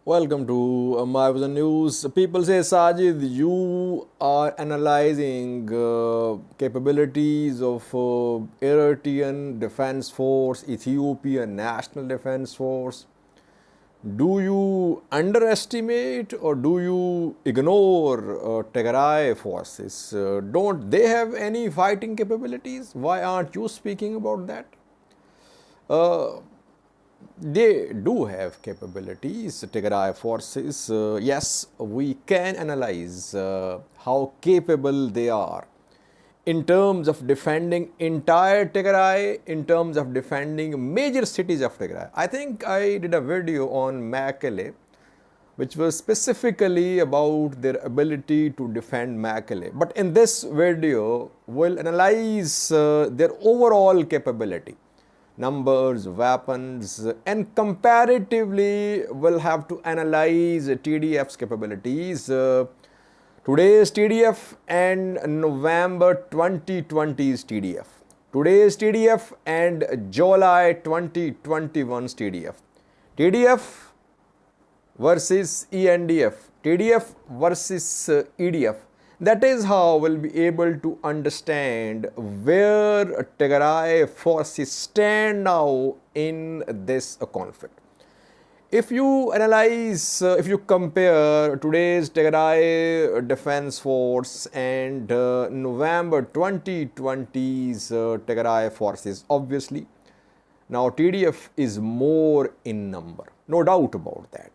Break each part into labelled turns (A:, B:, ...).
A: Welcome to My Vision News. People say, Sajid, you are analyzing capabilities of Eritrean Defense Force, Ethiopian National Defense Force. Do you underestimate or do you ignore Tigray forces? Don't they have any fighting capabilities? Why aren't you speaking about that? Uh, they do have capabilities, Tigray forces. Yes, we can analyze how capable they are in terms of defending entire Tigray, in terms of defending major cities of Tigray. I think I did a video on Mekelle, which was specifically about their ability to defend Mekelle. But in this video, we'll analyze their overall capability, numbers, weapons, and comparatively we'll have to analyze TDF's capabilities. Today's TDF and November 2020's TDF. Today's TDF and July 2021's TDF. TDF versus ENDF. TDF versus EDF. That is how we'll be able to understand where Tigray forces stand now in this conflict. If you analyze, if you compare today's Tigray Defense Force and November 2020's Tigray forces, obviously, now TDF is more in number, no doubt about that.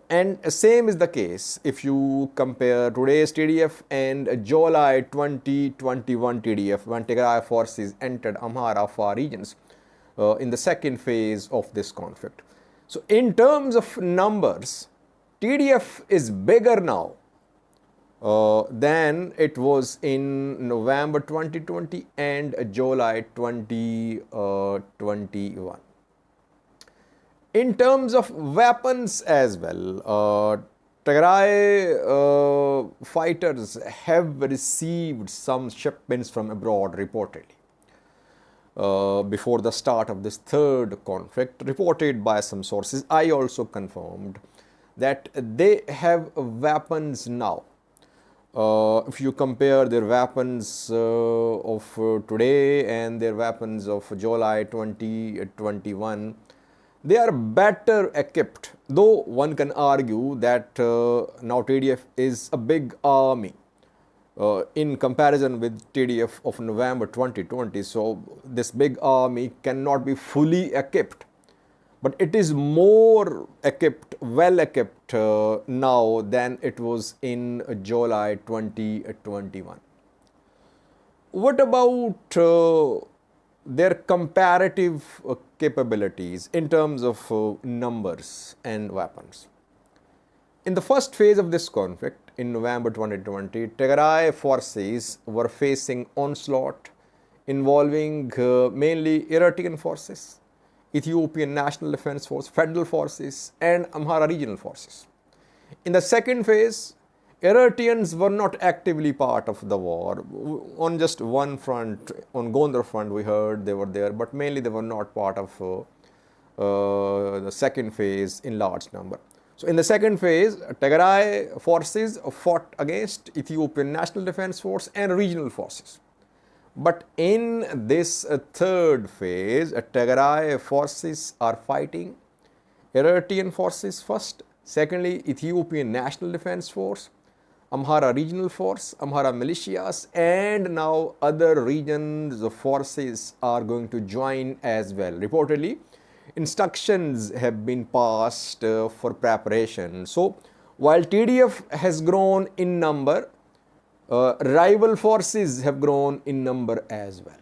A: And same is the case if you compare today's TDF and July 2021 TDF when Tigray forces entered Amhara Afar regions in the second phase of this conflict. So in terms of numbers, TDF is bigger now than it was in November 2020 and July 2021. In terms of weapons as well, Tigray fighters have received some shipments from abroad reportedly. Before the start of this third conflict, reported by some sources, I also confirmed that they have weapons now. If you compare their weapons of today and their weapons of July 2021, they are better equipped, though one can argue that now TDF is a big army in comparison with TDF of November 2020. So this big army cannot be fully equipped, but it is more equipped, well equipped now than it was in July 2021. What about their comparative capabilities in terms of numbers and weapons? In the first phase of this conflict, in November 2020, Tigray forces were facing onslaught involving mainly Eritrean forces, Ethiopian National Defense Force, federal forces, and Amhara regional forces. In the second phase, Eritreans were not actively part of the war. On just one front, on Gondar front, we heard they were there, but mainly they were not part of the second phase in large number. So in the second phase, Tigray forces fought against Ethiopian National Defense Force and regional forces. But in this third phase, Tigray forces are fighting Eritrean forces first, secondly Ethiopian National Defense Force, Amhara regional force, Amhara militias, and now other regions of forces are going to join as well. Reportedly, instructions have been passed for preparation. So while TDF has grown in number, rival forces have grown in number as well.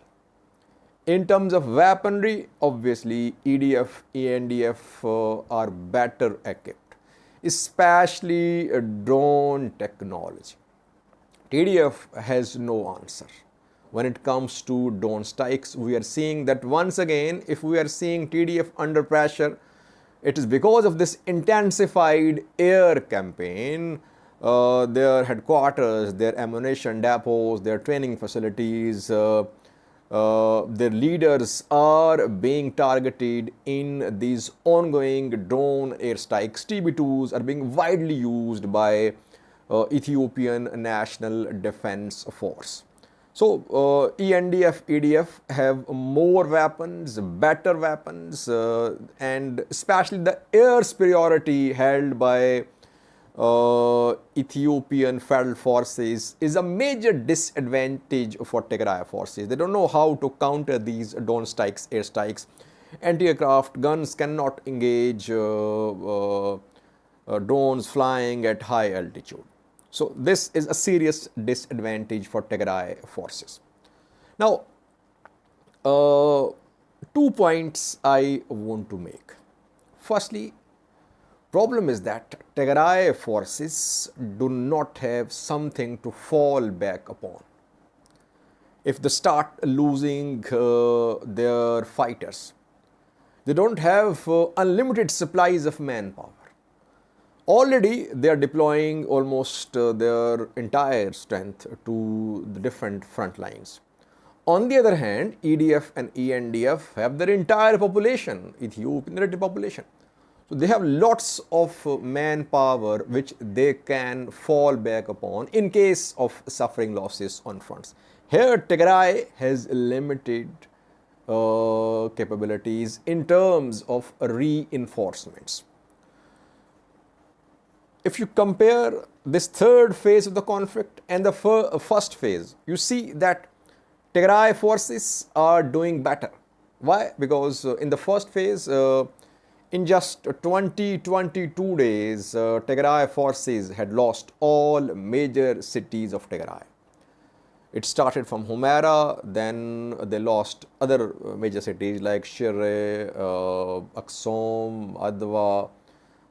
A: In terms of weaponry, obviously EDF, ENDF are better equipped, especially drone technology. TDF has no answer. When it comes to drone strikes, we are seeing that once again, if we are seeing TDF under pressure, it is because of this intensified air campaign. Their headquarters, their ammunition depots, their training facilities, their leaders are being targeted in these ongoing drone airstrikes. TB2s are being widely used by Ethiopian National Defense Force. So ENDF, EDF have more weapons, better weapons, and especially the air superiority held by Ethiopian federal forces is a major disadvantage for Tigray forces. They don't know how to counter these drone strikes, airstrikes. Anti-aircraft guns cannot engage drones flying at high altitude. So this is a serious disadvantage for Tigray forces. Now, 2 points I want to make. Firstly, problem is that Tigray forces do not have something to fall back upon. If they start losing their fighters, they don't have unlimited supplies of manpower. Already they are deploying almost their entire strength to the different front lines. On the other hand, EDF and ENDF have their entire population, Ethiopian population. So they have lots of manpower which they can fall back upon in case of suffering losses on fronts. Here Tigray has limited capabilities in terms of reinforcements. If you compare this third phase of the conflict and the first phase, you see that Tigray forces are doing better. Why? Because in the first phase, in just 22 days, Tigray forces had lost all major cities of Tigray. It started from Humera, then they lost other major cities like Shire, Aksom, Adwa,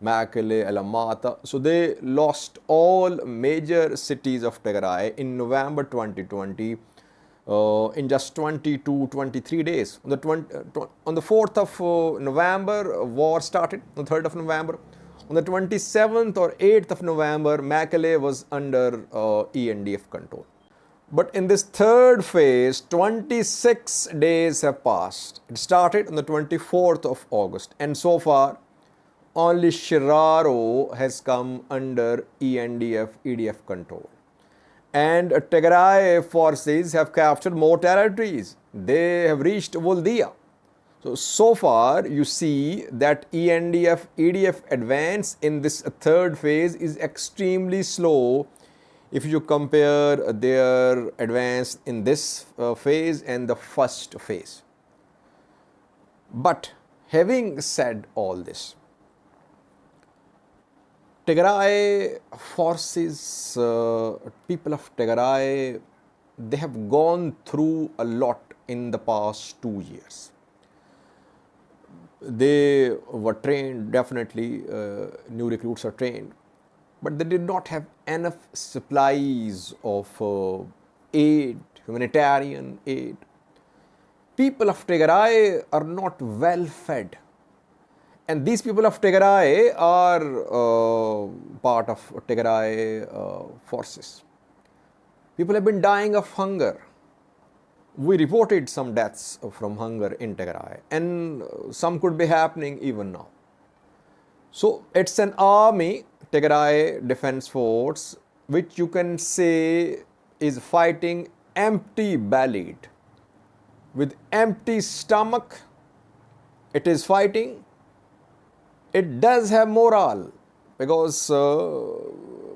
A: Mekelle, Alamata. So they lost all major cities of Tigray in November 2020 in just 23 days. On the 4th of November, war started, on the 3rd of November. On the 27th or 8th of November, Mekelle was under ENDF control. But in this third phase, 26 days have passed. It started on the 24th of August, and so far, only Shiraro has come under ENDF, EDF control. And Tigray forces have captured more territories. They have reached Voldia. So far, you see that ENDF, EDF advance in this third phase is extremely slow if you compare their advance in this phase and the first phase. But having said all this, Tigray forces, people of Tigray, they have gone through a lot in the past 2 years. They were trained, definitely, new recruits are trained, but they did not have enough supplies of aid, humanitarian aid. People of Tigray are not well fed. And these people of Tigray are part of Tigray forces. People have been dying of hunger. We reported some deaths from hunger in Tigray, and some could be happening even now. So it's an army, Tigray Defense Force, which you can say is fighting empty-bellied. With empty stomach, it is fighting. It does have morale, because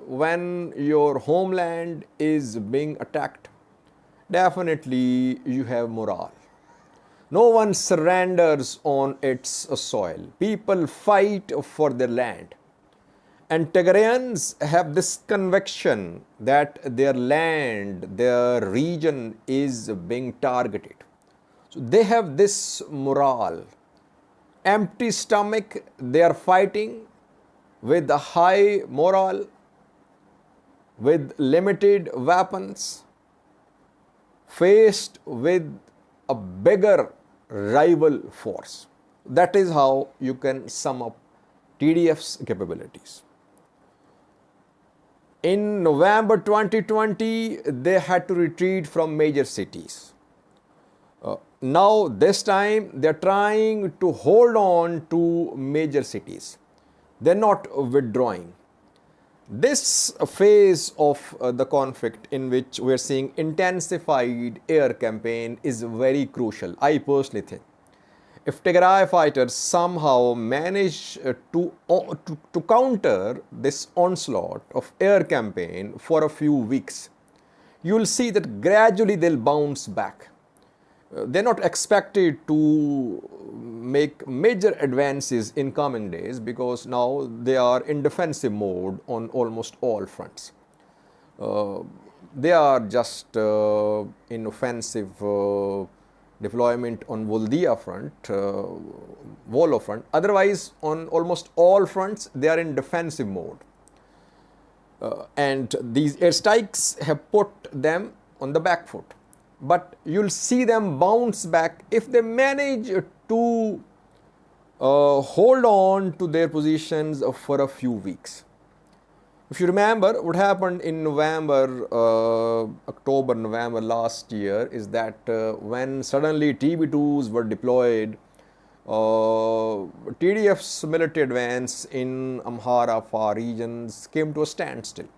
A: when your homeland is being attacked, definitely you have morale. No one surrenders on its soil. People fight for their land. And Tigrayans have this conviction that their land, their region is being targeted. So they have this morale. Empty stomach, they are fighting with a high morale, with limited weapons, faced with a bigger rival force. That is how you can sum up TDF's capabilities. In November 2020, they had to retreat from major cities. Now this time they are trying to hold on to major cities. They are not withdrawing. This phase of the conflict in which we are seeing intensified air campaign is very crucial, I personally think. If Tigray fighters somehow manage to counter this onslaught of air campaign for a few weeks, you will see that gradually they'll bounce back. They're not expected to make major advances in coming days because now they are in defensive mode on almost all fronts. They are just in offensive deployment on Voldia front, Volo front. Otherwise, on almost all fronts, they are in defensive mode. And these airstrikes have put them on the back foot. But you'll see them bounce back if they manage to hold on to their positions for a few weeks. If you remember, what happened in November, October, November last year is that when suddenly TB2s were deployed, TDF's military advance in Amhara far regions came to a standstill.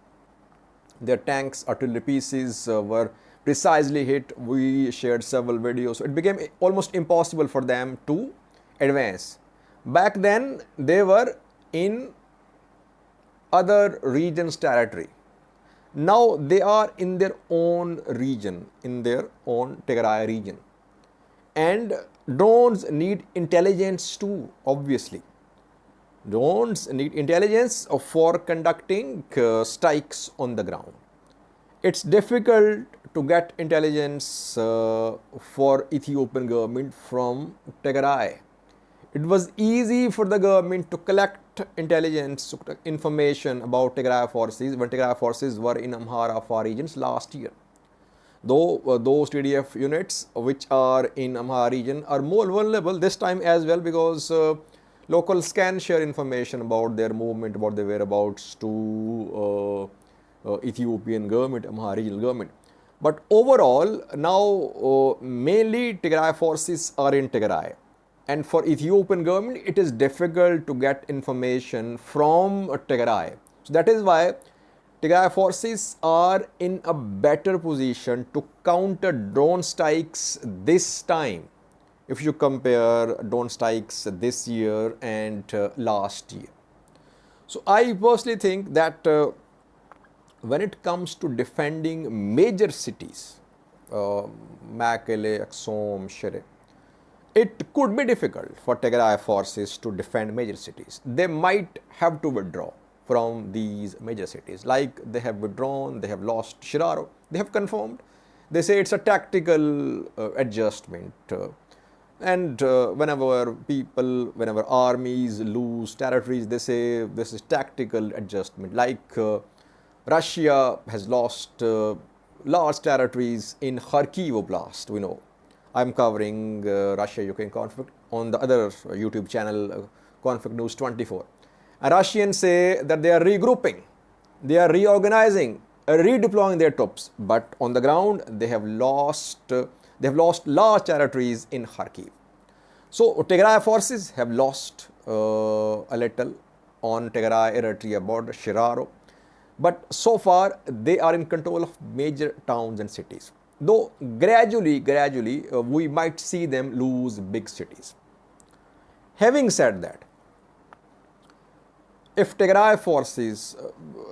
A: Their tanks, artillery pieces were precisely hit. We shared several videos. It became almost impossible for them to advance. Back then, they were in other regions' territory. Now they are in their own region, in their own Tigray region. And drones need intelligence too, obviously. Drones need intelligence for conducting strikes on the ground. It's difficult to get intelligence for Ethiopian government from Tigray. It was easy for the government to collect intelligence information about Tigray forces when Tigray forces were in Amhara far regions last year. Though those TDF units which are in Amhara region are more vulnerable this time as well because locals can share information about their movement, about their whereabouts to Ethiopian government, Amhara regional government. But overall, now mainly Tigray forces are in Tigray. And for Ethiopian government, it is difficult to get information from Tigray. So that is why Tigray forces are in a better position to counter drone strikes this time. If you compare drone strikes this year and last year. So I personally think that when it comes to defending major cities, Mekelle, Axum, Shire, it could be difficult for Tigray forces to defend major cities. They might have to withdraw from these major cities. Like they have withdrawn, they have lost Shiraro, they have confirmed. They say it's a tactical adjustment. And whenever armies lose territories, they say this is tactical adjustment. Like Russia has lost large territories in Kharkiv Oblast, we know. I'm covering Russia-Ukraine conflict on the other YouTube channel, Conflict News 24. And Russians say that they are regrouping, they are reorganizing, redeploying their troops. But on the ground, they have lost large territories in Kharkiv. So Tigray forces have lost a little on Tigray Eritrea border, Shiraro. But so far, they are in control of major towns and cities. Though gradually, we might see them lose big cities. Having said that, if Tigray forces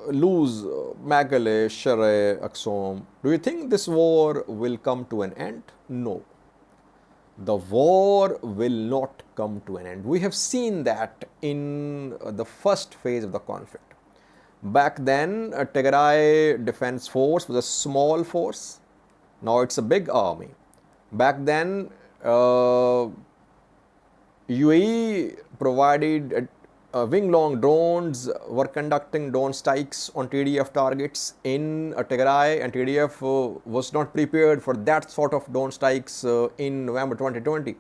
A: lose Mekelle, Shire, Axum, do you think this war will come to an end? No. The war will not come to an end. We have seen that in the first phase of the conflict. Back then, Tigray Defense Force was a small force. Now it's a big army. Back then, UAE provided wing-long drones were conducting drone strikes on TDF targets in Tigray, and TDF was not prepared for that sort of drone strikes in November 2020.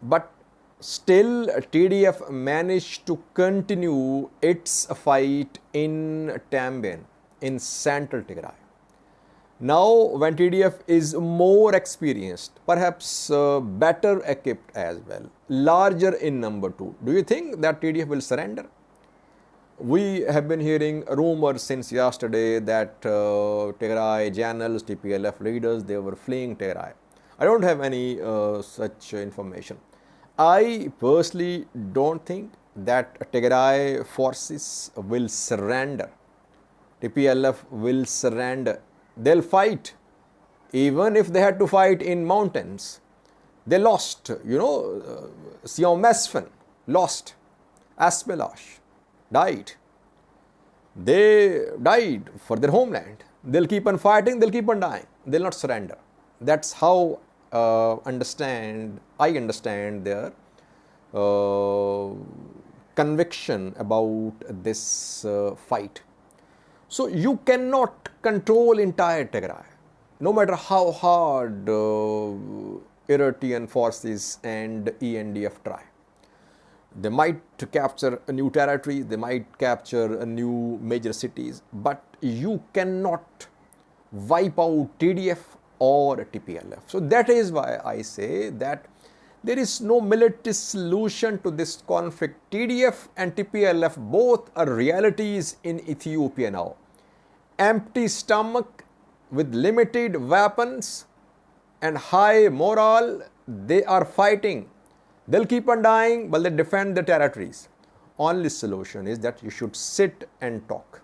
A: But still, TDF managed to continue its fight in Tambien, in central Tigray. Now, when TDF is more experienced, perhaps better equipped as well, larger in number too, do you think that TDF will surrender? We have been hearing rumors since yesterday that Tigray generals, TPLF leaders, they were fleeing Tigray. I don't have any such information. I personally don't think that Tigray forces will surrender. TPLF will surrender. They'll fight. Even if they had to fight in mountains. They lost, Sion Mesfen lost. Aspelash died. They died for their homeland. They'll keep on fighting, they'll keep on dying. They'll not surrender. That's how I understand their conviction about this fight. So you cannot control entire Tigray, no matter how hard Eritrean forces and ENDF try. They might capture a new territory, they might capture a new major cities, but you cannot wipe out TDF or TPLF. So that is why I say that there is no military solution to this conflict. TDF and TPLF both are realities in Ethiopia now. Empty stomach with limited weapons and high morale, they are fighting. They'll keep on dying, but they defend the territories. Only solution is that you should sit and talk.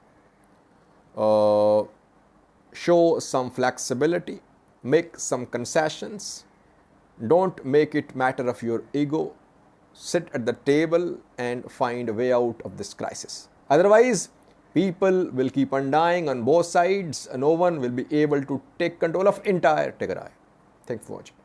A: Show some flexibility, make some concessions. Don't make it matter of your ego. Sit at the table and find a way out of this crisis. Otherwise, people will keep on dying on both sides and no one will be able to take control of entire Tigray. Thanks for watching.